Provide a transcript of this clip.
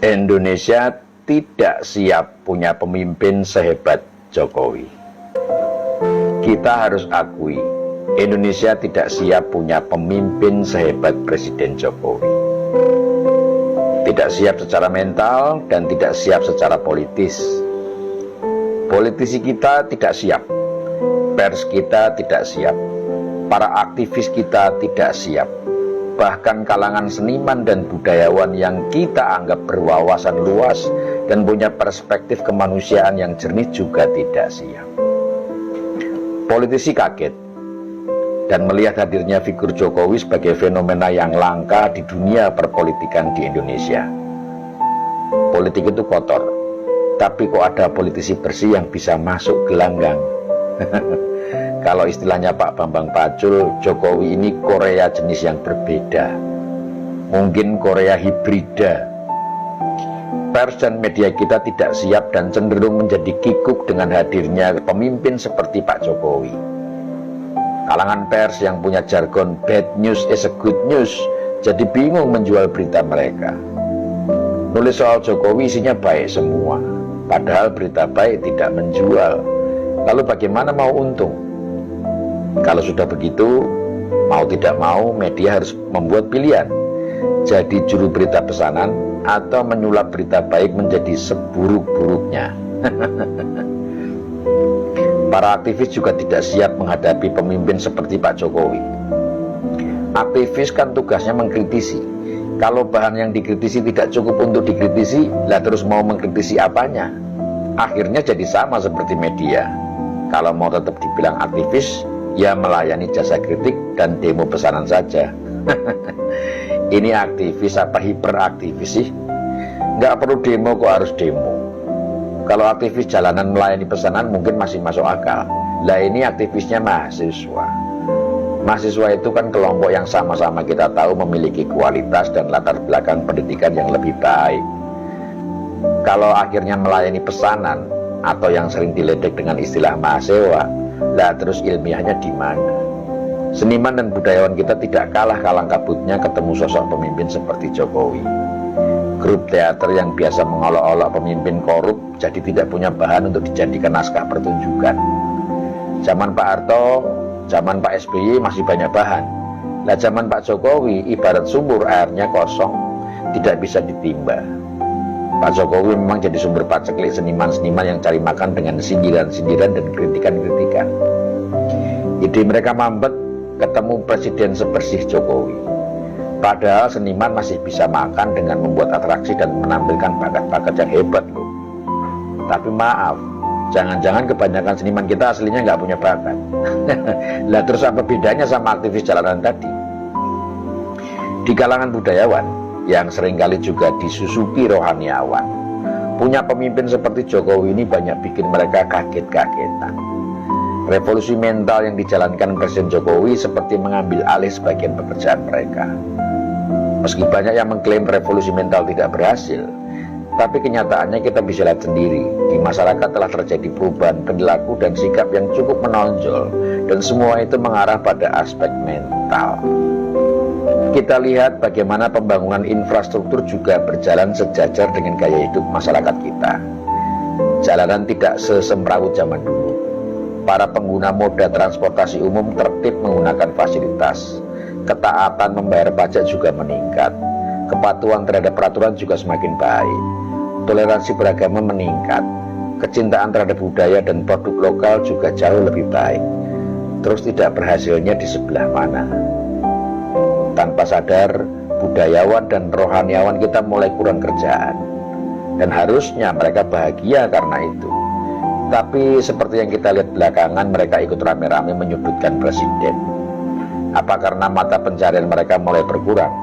Indonesia tidak siap punya pemimpin sehebat Jokowi. Kita harus akui, Indonesia tidak siap punya pemimpin sehebat Presiden Jokowi. Tidak siap secara mental dan tidak siap secara politis. Politisi kita tidak siap, pers kita tidak siap, para aktivis kita tidak siap. Bahkan kalangan seniman dan budayawan yang kita anggap berwawasan luas dan punya perspektif kemanusiaan yang jernih juga tidak siap. Politisi kaget dan melihat hadirnya figur Jokowi sebagai fenomena yang langka di dunia perpolitikan di Indonesia. Politik itu kotor, tapi kok ada politisi bersih yang bisa masuk gelanggang. Kalau istilahnya Pak Bambang Pacul, Jokowi ini Korea jenis yang berbeda. Mungkin Korea hibrida. Pers dan media kita tidak siap dan cenderung menjadi kikuk dengan hadirnya pemimpin seperti Pak Jokowi. Kalangan pers yang punya jargon bad news is a good news jadi bingung menjual berita mereka. Nulis soal Jokowi isinya baik semua, padahal berita baik tidak menjual. Lalu bagaimana mau untung? Kalau sudah begitu, mau tidak mau media harus membuat pilihan. Jadi juru berita pesanan atau menyulap berita baik menjadi seburuk-buruknya. Para aktivis juga tidak siap menghadapi pemimpin seperti Pak Jokowi. Aktivis kan tugasnya mengkritisi. Kalau bahan yang dikritisi tidak cukup untuk dikritisi, lah terus mau mengkritisi apanya? Akhirnya jadi sama seperti media. Kalau mau tetap dibilang aktivis, ya melayani jasa kritik dan demo pesanan saja. Ini aktivis apa hiperaktivis sih? Nggak perlu demo kok harus demo. Kalau aktivis jalanan melayani pesanan mungkin masih masuk akal. Lah ini aktivisnya mahasiswa. Mahasiswa itu kan kelompok yang sama-sama kita tahu memiliki kualitas dan latar belakang pendidikan yang lebih baik. Kalau akhirnya melayani pesanan atau yang sering diledek dengan istilah mahasiswa, lah terus ilmiahnya di mana? Seniman dan budayawan kita tidak kalah kalang kabutnya ketemu sosok pemimpin seperti Jokowi. Grup teater yang biasa mengolok-olok pemimpin korup jadi tidak punya bahan untuk dijadikan naskah pertunjukan. Zaman Pak Harto, zaman Pak SBY masih banyak bahan. Lah zaman Pak Jokowi ibarat sumur airnya kosong, tidak bisa ditimba. Pak Jokowi memang jadi sumber paceklik seniman-seniman yang cari makan dengan sindiran-sindiran dan kritikan-kritikan. Ide mereka mampet ketemu presiden sebersih Jokowi. Padahal seniman masih bisa makan dengan membuat atraksi dan menampilkan bakat-bakat yang hebat loh. Tapi maaf, jangan-jangan kebanyakan seniman kita aslinya nggak punya bakat. Lah terus apa bedanya sama aktivis jalanan tadi? Di kalangan budayawan yang seringkali juga disusupi rohaniawan, punya pemimpin seperti Jokowi ini banyak bikin mereka kaget-kagetan. Revolusi mental yang dijalankan Presiden Jokowi seperti mengambil alih sebagian pekerjaan mereka. Meski banyak yang mengklaim revolusi mental tidak berhasil, tapi kenyataannya kita bisa lihat sendiri, di masyarakat telah terjadi perubahan perilaku dan sikap yang cukup menonjol, dan semua itu mengarah pada aspek mental. Kita lihat bagaimana pembangunan infrastruktur juga berjalan sejajar dengan gaya hidup masyarakat kita. Jalanan tidak sesemrawut zaman dulu. Para pengguna moda transportasi umum tertib menggunakan fasilitas. Ketaatan membayar pajak juga meningkat. Kepatuhan terhadap peraturan juga semakin baik. Toleransi beragama meningkat. Kecintaan terhadap budaya dan produk lokal juga jauh lebih baik. Terus tidak berhasilnya di sebelah mana? Tanpa sadar, budayawan dan rohaniawan kita mulai kurang kerjaan. Dan harusnya mereka bahagia karena itu. Tapi seperti yang kita lihat belakangan, mereka ikut rame-rame menyudutkan presiden. Apa karena mata pencarian mereka mulai berkurang?